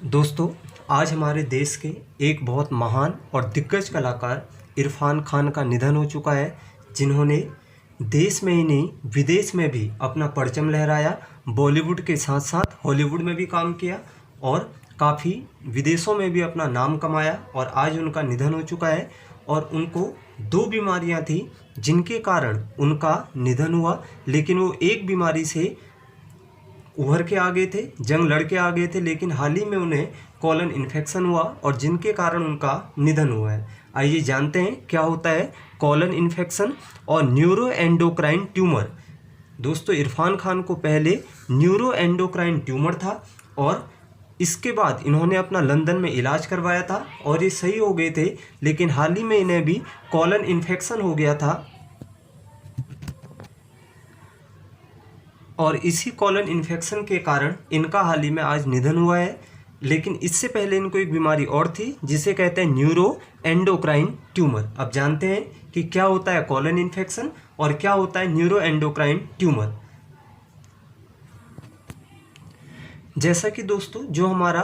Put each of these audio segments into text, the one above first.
दोस्तों, आज हमारे देश के एक बहुत महान और दिग्गज कलाकार इरफान खान का निधन हो चुका है, जिन्होंने देश में ही नहीं विदेश में भी अपना परचम लहराया। बॉलीवुड के साथ साथ हॉलीवुड में भी काम किया और काफ़ी विदेशों में भी अपना नाम कमाया और आज उनका निधन हो चुका है। और उनको 2 बीमारियां थी जिनके कारण उनका निधन हुआ, लेकिन वो एक बीमारी से उभर के आ गए थे, जंग लड़ के आ गए थे, लेकिन हाल ही में उन्हें कॉलन इन्फेक्शन हुआ और जिनके कारण उनका निधन हुआ है। आइए जानते हैं क्या होता है कॉलन इन्फेक्शन और न्यूरो एंडोक्राइन ट्यूमर। दोस्तों, इरफान खान को पहले न्यूरो एंडोक्राइन ट्यूमर था और इसके बाद इन्होंने अपना लंदन में इलाज करवाया था और ये सही हो गए थे, लेकिन हाल ही में इन्हें भी कॉलन इन्फेक्शन हो गया था और इसी कॉलन इन्फेक्शन के कारण इनका हाल ही में आज निधन हुआ है। लेकिन इससे पहले इनको एक बीमारी और थी जिसे कहते हैं न्यूरो एंडोक्राइन ट्यूमर। अब जानते हैं कि क्या होता है कॉलन इन्फेक्शन और क्या होता है न्यूरो एंडोक्राइन ट्यूमर। जैसा कि दोस्तों, जो हमारा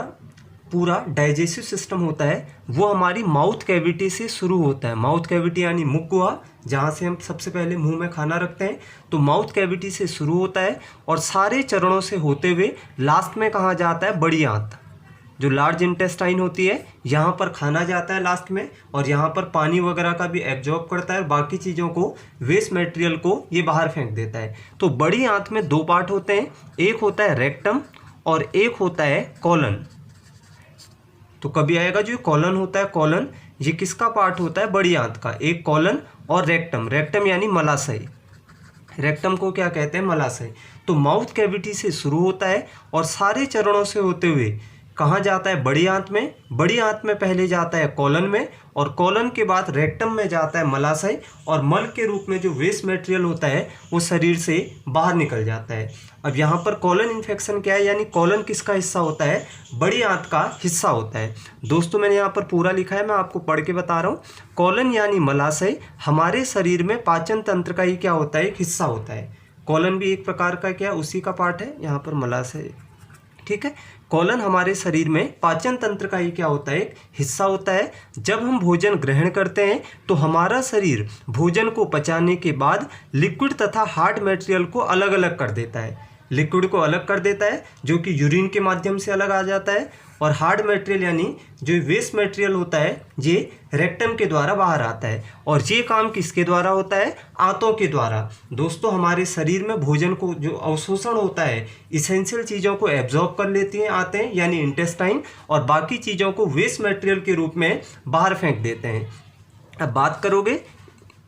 पूरा डाइजेस्टिव सिस्टम होता है वो हमारी माउथ कैविटी से शुरू होता है। माउथ कैविटी यानी मुख गुहा, जहाँ से हम सबसे पहले मुंह में खाना रखते हैं, तो माउथ कैविटी से शुरू होता है और सारे चरणों से होते हुए लास्ट में कहाँ जाता है, बड़ी आंत जो लार्ज इंटेस्टाइन होती है, यहाँ पर खाना जाता है लास्ट में और यहाँ पर पानी वगैरह का भी एब्जॉर्ब करता है और बाकी चीज़ों को, वेस्ट मटेरियल को ये बाहर फेंक देता है। तो बड़ी आंत में 2 पार्ट होते हैं, एक होता है रेक्टम और एक होता है कॉलन। तो कभी आएगा जो कॉलन होता है, कॉलन ये किसका पार्ट होता है, बड़ी आंत का। एक कॉलन और रेक्टम, रेक्टम यानी मलाशय, रेक्टम को क्या कहते हैं, मलाशय। तो माउथ कैविटी से शुरू होता है और सारे चरणों से होते हुए कहाँ जाता है, बड़ी आंत में। बड़ी आंत में पहले जाता है कॉलन में और कॉलन के बाद रेक्टम में जाता है मलाशय और मल के रूप में जो वेस्ट मटेरियल होता है वो शरीर से बाहर निकल जाता है। अब यहाँ पर कॉलन इन्फेक्शन क्या है, यानी कॉलन किसका हिस्सा होता है, बड़ी आंत का हिस्सा होता है। दोस्तों, मैंने यहाँ पर पूरा लिखा है, मैं आपको पढ़ के बता रहा हूँ। कॉलन यानी मलाशय हमारे शरीर में पाचन तंत्र का ही क्या होता है, एक हिस्सा होता है। कॉलन भी एक प्रकार का क्या उसी का पार्ट है, यहाँ पर मलाशय, ठीक है। कॉलन हमारे शरीर में पाचन तंत्र का ही क्या होता है, एक हिस्सा होता है। जब हम भोजन ग्रहण करते हैं तो हमारा शरीर भोजन को पचाने के बाद लिक्विड तथा हार्ड मटेरियल को अलग अलग कर देता है। लिक्विड को अलग कर देता है जो कि यूरिन के माध्यम से अलग आ जाता है और हार्ड मटेरियल यानी जो वेस्ट मटेरियल होता है ये रेक्टम के द्वारा बाहर आता है। और ये काम किसके द्वारा होता है, आंतों के द्वारा। दोस्तों, हमारे शरीर में भोजन को जो अवशोषण होता है, इसेंशियल चीज़ों को एब्जॉर्ब कर लेती हैं आंतें यानी इंटेस्टाइन और बाकी चीज़ों को वेस्ट मटेरियल के रूप में बाहर फेंक देते हैं। अब बात करोगे,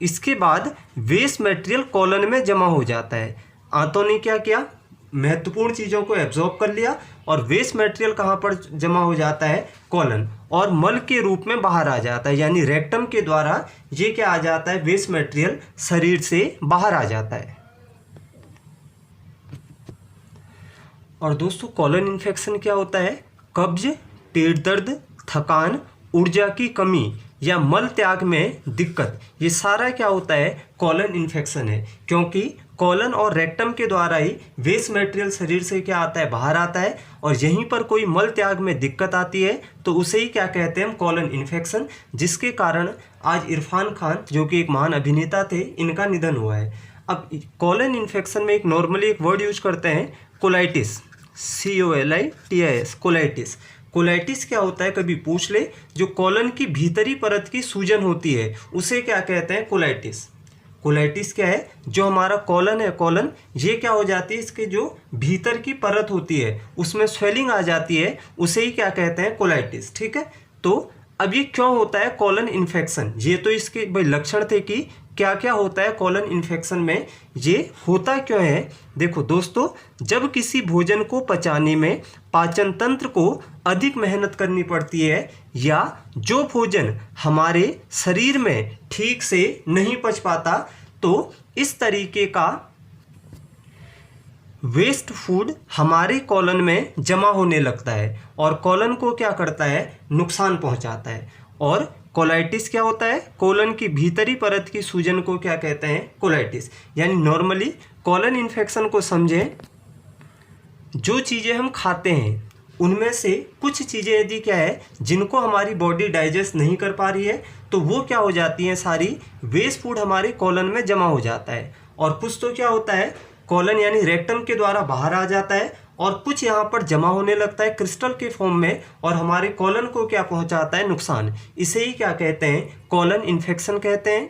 इसके बाद वेस्ट मटेरियल कॉलन में जमा हो जाता है। आंतों ने क्या किया, महत्वपूर्ण चीज़ों को एब्जॉर्ब कर लिया और वेस्ट मटेरियल कहाँ पर जमा हो जाता है, कॉलन, और मल के रूप में बाहर आ जाता है, यानी रेक्टम के द्वारा ये क्या आ जाता है, वेस्ट मटेरियल शरीर से बाहर आ जाता है। और दोस्तों, कॉलन इन्फेक्शन क्या होता है, कब्ज, पेट दर्द, थकान, ऊर्जा की कमी या मल त्याग में दिक्कत, ये सारा क्या होता है, कॉलन इन्फेक्शन है। क्योंकि कॉलन और रेक्टम के द्वारा ही वेस्ट मटेरियल शरीर से क्या आता है, बाहर आता है और यहीं पर कोई मल त्याग में दिक्कत आती है तो उसे ही क्या कहते हैं हम, कॉलन इन्फेक्शन, जिसके कारण आज इरफान खान जो कि एक महान अभिनेता थे, इनका निधन हुआ है। अब कॉलन इन्फेक्शन में एक नॉर्मली एक वर्ड यूज करते हैं, कोलाइटिस, COLITIS, कोलाइटिस। कोलाइटिस क्या होता है, कभी पूछ ले, जो कॉलन की भीतरी परत की सूजन होती है उसे क्या कहते हैं, कोलाइटिस। कोलाइटिस क्या है, जो हमारा कॉलन है, कॉलन ये क्या हो जाती है, इसके जो भीतर की परत होती है उसमें स्वेलिंग आ जाती है, उसे ही क्या कहते हैं, कोलाइटिस, ठीक है। तो अब ये क्यों होता है कॉलन इन्फेक्शन, ये तो इसके भाई लक्षण थे कि क्या क्या होता है कॉलन इन्फेक्शन में, ये होता क्यों है। देखो दोस्तों, जब किसी भोजन को पचाने में पाचन तंत्र को अधिक मेहनत करनी पड़ती है या जो भोजन हमारे शरीर में ठीक से नहीं पच पाता, तो इस तरीके का वेस्ट फूड हमारे कॉलन में जमा होने लगता है और कॉलन को क्या करता है, नुकसान पहुंचाता है। और कोलाइटिस क्या होता है, कॉलन की भीतरी परत की सूजन को क्या कहते हैं, कोलाइटिस। यानी नॉर्मली कॉलन इन्फेक्शन को समझें, जो चीज़ें हम खाते हैं उनमें से कुछ चीज़ें यदि क्या है जिनको हमारी बॉडी डाइजेस्ट नहीं कर पा रही है तो वो क्या हो जाती हैं, सारी वेस्ट फूड हमारे कॉलन में जमा हो जाता है। और कुछ तो क्या होता है कॉलन यानी रेक्टम के द्वारा बाहर आ जाता है और कुछ यहाँ पर जमा होने लगता है क्रिस्टल के फॉर्म में और हमारे कॉलन को क्या पहुँचाता है, नुकसान। इसे ही क्या कहते हैं, कॉलन इन्फेक्शन कहते हैं।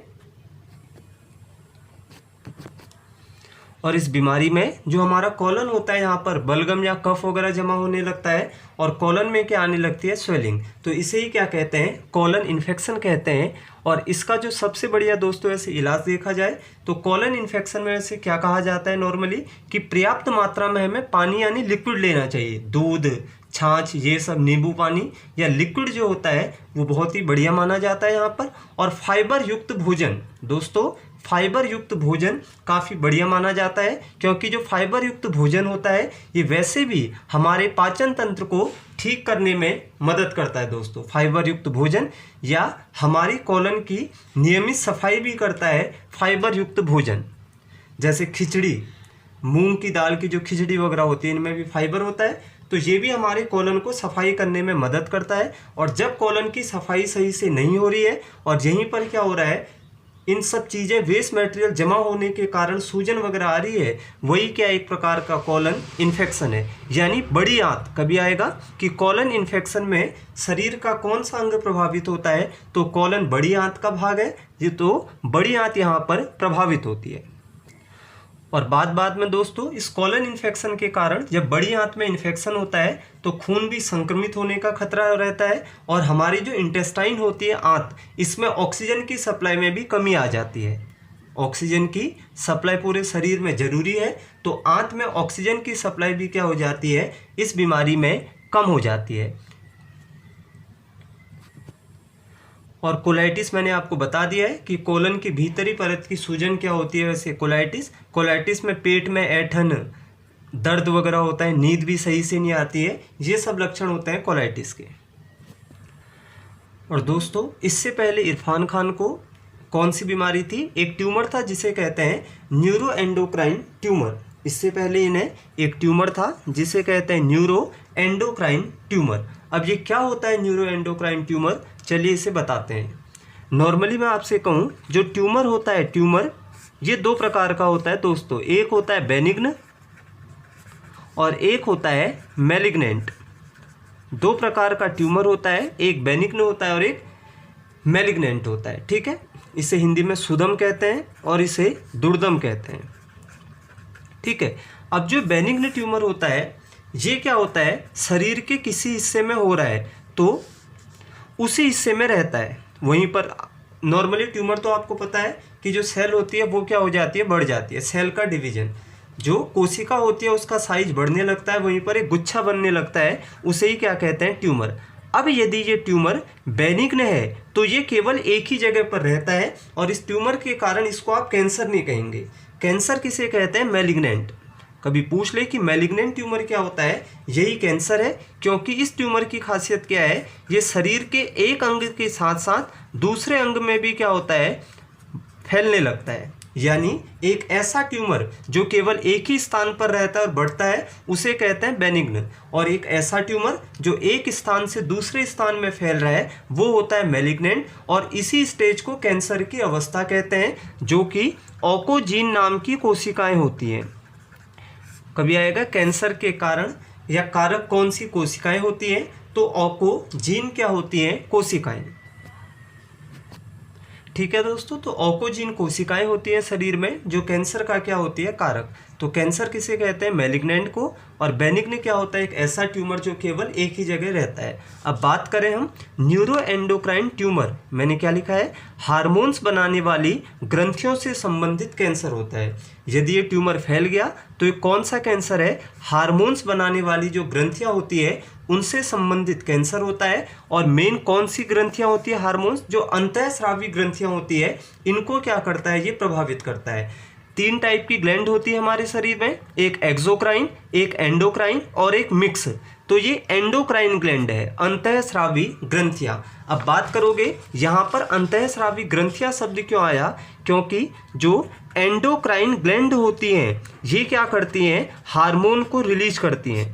और इस बीमारी में जो हमारा कॉलन होता है यहाँ पर बलगम या कफ वगैरह जमा होने लगता है और कॉलन में क्या आने लगती है, स्वेलिंग। तो इसे ही क्या कहते हैं, कॉलन इन्फेक्शन कहते हैं। और इसका जो सबसे बढ़िया दोस्तों ऐसे इलाज देखा जाए तो कॉलन इन्फेक्शन में से क्या कहा जाता है नॉर्मली कि पर्याप्त मात्रा में हमें पानी यानी लिक्विड लेना चाहिए। दूध, छाछ, ये सब, नींबू पानी या लिक्विड जो होता है वो बहुत ही बढ़िया माना जाता है यहाँ पर। और फाइबर युक्त भोजन, दोस्तों फाइबर युक्त भोजन काफ़ी बढ़िया माना जाता है क्योंकि जो फाइबर युक्त भोजन होता है ये वैसे भी हमारे पाचन तंत्र को ठीक करने में मदद करता है दोस्तों। फाइबर युक्त भोजन या हमारी कॉलन की नियमित सफाई भी करता है फाइबर युक्त भोजन। जैसे खिचड़ी, मूंग की दाल की जो खिचड़ी वगैरह होती है इनमें भी फाइबर होता है, तो ये भी हमारे कॉलन को सफाई करने में मदद करता है। और जब कॉलन की सफाई सही से नहीं हो रही है और यहीं पर क्या हो रहा है, इन सब चीज़ें वेस्ट मटेरियल जमा होने के कारण सूजन वगैरह आ रही है, वही क्या एक प्रकार का कॉलन इन्फेक्शन है। यानी बड़ी आंत कभी आएगा कि कॉलन इन्फेक्शन में शरीर का कौन सा अंग प्रभावित होता है, तो कॉलन बड़ी आंत का भाग है, ये तो बड़ी आंत यहाँ पर प्रभावित होती है। और बाद में दोस्तों इस कॉलन इन्फेक्शन के कारण जब बड़ी आंत में इन्फेक्शन होता है तो खून भी संक्रमित होने का खतरा रहता है और हमारी जो इंटेस्टाइन होती है आंत, इसमें ऑक्सीजन की सप्लाई में भी कमी आ जाती है। ऑक्सीजन की सप्लाई पूरे शरीर में ज़रूरी है, तो आंत में ऑक्सीजन की सप्लाई भी क्या हो जाती है, इस बीमारी में कम हो जाती है। और कोलाइटिस मैंने आपको बता दिया है कि कोलन की भीतरी परत की सूजन क्या होती है। वैसे कोलाइटिस में पेट में ऐंठन, दर्द वगैरह होता है, नींद भी सही से नहीं आती है, ये सब लक्षण होते हैं कोलाइटिस के। और दोस्तों इससे पहले इरफान खान को कौन सी बीमारी थी, एक ट्यूमर था जिसे कहते हैं न्यूरो एंडोक्राइन ट्यूमर। इससे पहले इन्हें एक ट्यूमर था जिसे कहते हैं न्यूरो एंडोक्राइन ट्यूमर। अब ये क्या होता है न्यूरो एंडोक्राइन ट्यूमर, चलिए इसे बताते हैं। नॉर्मली मैं आपसे कहूँ जो ट्यूमर होता है, ट्यूमर ये दो प्रकार का होता है दोस्तों। एक होता है बेनिग्न और एक होता है मैलिग्नेंट। दो प्रकार का ट्यूमर होता है, एक बेनिग्न होता है और एक मैलिग्नेंट होता है, ठीक है। इसे हिंदी में सुदम कहते हैं और इसे दुर्दम कहते हैं, ठीक है। अब जो बेनिग्न ट्यूमर होता है ये क्या होता है, शरीर के किसी हिस्से में हो रहा है तो उसी हिस्से में रहता है वहीं पर। नॉर्मली ट्यूमर तो आपको पता है कि जो सेल होती है वो क्या हो जाती है, बढ़ जाती है। सेल का डिवीजन, जो कोशिका होती है उसका साइज बढ़ने लगता है, वहीं पर एक गुच्छा बनने लगता है, उसे ही क्या कहते हैं, ट्यूमर। अब यदि ये ट्यूमर बेनिग्न है तो ये केवल एक ही जगह पर रहता है और इस ट्यूमर के कारण इसको आप कैंसर नहीं कहेंगे। कैंसर किसे कहते हैं, मैलिग्नेंट। कभी पूछ ले कि मैलिग्नेंट ट्यूमर क्या होता है, यही कैंसर है। क्योंकि इस ट्यूमर की खासियत क्या है, ये शरीर के एक अंग के साथ साथ दूसरे अंग में भी क्या होता है, फैलने लगता है। यानी एक ऐसा ट्यूमर जो केवल एक ही स्थान पर रहता है और बढ़ता है उसे कहते हैं बेनिग्न, और एक ऐसा ट्यूमर जो एक स्थान से दूसरे स्थान में फैल रहा है वो होता है मैलिग्नेंट। और इसी स्टेज को कैंसर की अवस्था कहते हैं, जो कि ऑकोजीन नाम की कोशिकाएं होती हैं। कभी आएगा कैंसर के कारण या कारक कौन सी कोशिकाएं होती हैं, तो ऑकोजीन क्या होती हैं, कोशिकाएं, ठीक है दोस्तों। तो ऑकोजीन कोशिकाएं होती है शरीर में जो कैंसर का क्या होती है, कारक। तो कैंसर किसे कहते हैं, मैलिग्नेंट को। और बेनिग्न क्या होता है, एक ऐसा ट्यूमर जो केवल एक ही जगह रहता है। अब बात करें हम न्यूरो एंडोक्राइन ट्यूमर, मैंने क्या लिखा है, हार्मोन्स बनाने वाली ग्रंथियों से संबंधित कैंसर होता है। यदि ये ट्यूमर फैल गया तो ये कौन सा कैंसर है, हार्मोन्स बनाने वाली जो ग्रंथियाँ होती है उनसे संबंधित कैंसर होता है। और मेन कौन सी ग्रंथियाँ होती है, हार्मोन्स, जो अंतःस्रावी ग्रंथियाँ होती है, इनको क्या करता है, ये प्रभावित करता है। 3 टाइप की ग्लैंड होती है हमारे शरीर में, एक एक्सोक्राइन, एक एंडोक्राइन और एक मिक्स। तो ये एंडोक्राइन ग्लैंड है, अंतःस्रावी ग्रंथियाँ। अब बात करोगे यहाँ पर अंतःस्रावी ग्रंथियाँ शब्द क्यों आया, क्योंकि जो एंडोक्राइन ग्लैंड होती हैं ये क्या करती हैं, हार्मोन को रिलीज करती हैं।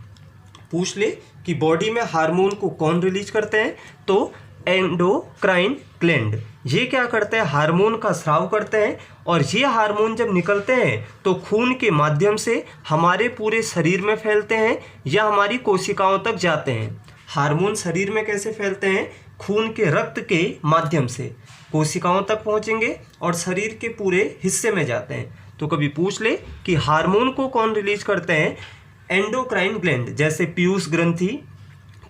पूछ ले कि बॉडी में हार्मोन को कौन रिलीज करते हैं, तो एंडोक्राइन ग्लैंड। ये क्या करते हैं, हार्मोन का स्राव करते हैं, और ये हार्मोन जब निकलते हैं तो खून के माध्यम से हमारे पूरे शरीर में फैलते हैं या हमारी कोशिकाओं तक जाते हैं। हार्मोन शरीर में कैसे फैलते हैं, खून के रक्त के माध्यम से कोशिकाओं तक पहुंचेंगे और शरीर के पूरे हिस्से में जाते हैं। तो कभी पूछ ले कि हार्मोन को कौन रिलीज करते हैं, एंडोक्राइन ग्लैंड, जैसे पीयूष ग्रंथि,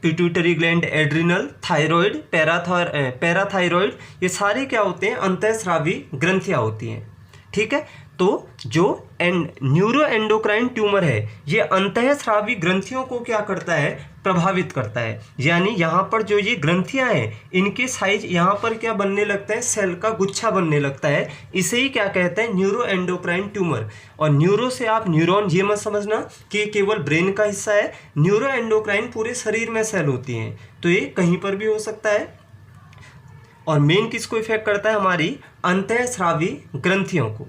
pituitary gland, adrenal, thyroid, parathyroid, ये सारे क्या होते हैं, अंतःस्रावी ग्रंथियाँ होती हैं। ठीक है, तो जो न्यूरो एंडोक्राइन ट्यूमर है ये अंतःस्रावी ग्रंथियों को क्या करता है, प्रभावित करता है। यानी यहाँ पर जो ये ग्रंथियाँ हैं इनके साइज यहाँ पर क्या बनने लगता है, सेल का गुच्छा बनने लगता है। इसे ही क्या कहते हैं, न्यूरो एंडोक्राइन ट्यूमर। और न्यूरो से आप न्यूरॉन ये मत समझना कि केवल ब्रेन का हिस्सा है, न्यूरो एंडोक्राइन पूरे शरीर में सेल होती हैं, तो ये कहीं पर भी हो सकता है। और मेन किसको इफेक्ट करता है, हमारी अंतःस्रावी ग्रंथियों को।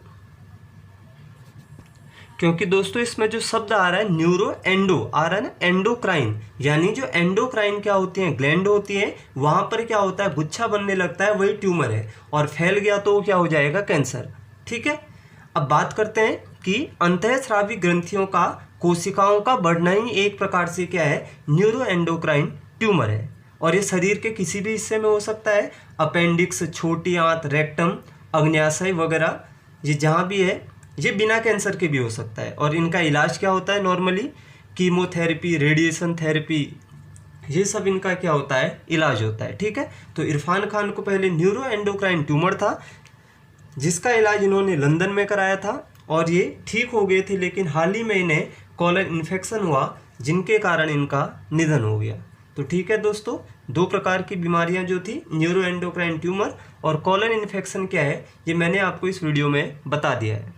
क्योंकि दोस्तों इसमें जो शब्द आ रहा है न्यूरो एंडो आ रहा है ना, एंडोक्राइन, यानी जो एंडोक्राइन क्या होती है, ग्लैंड होती है, वहाँ पर क्या होता है, गुच्छा बनने लगता है, वही ट्यूमर है, और फैल गया तो क्या हो जाएगा, कैंसर। ठीक है, अब बात करते हैं कि अंतःस्रावी ग्रंथियों का कोशिकाओं का बढ़ना ही एक प्रकार से क्या है, न्यूरो एंडोक्राइन ट्यूमर है। और ये शरीर के किसी भी हिस्से में हो सकता है, अपेंडिक्स, छोटी आंत, रेक्टम, अग्न्याशय वगैरह, ये जहाँ भी है, ये बिना कैंसर के भी हो सकता है। और इनका इलाज क्या होता है, नॉर्मली कीमोथेरेपी, रेडिएशन थेरेपी, ये सब इनका क्या होता है, इलाज होता है। ठीक है, तो इरफान खान को पहले न्यूरो एंडोक्राइन ट्यूमर था जिसका इलाज इन्होंने लंदन में कराया था और ये ठीक हो गए थे, लेकिन हाल ही में इन्हें कॉलन इन्फेक्शन हुआ जिनके कारण इनका निधन हो गया। तो ठीक है दोस्तों, दो प्रकार की बीमारियां जो थी, न्यूरो एंडोक्राइन ट्यूमर और कॉलन इन्फेक्शन क्या है, ये मैंने आपको इस वीडियो में बता दिया है।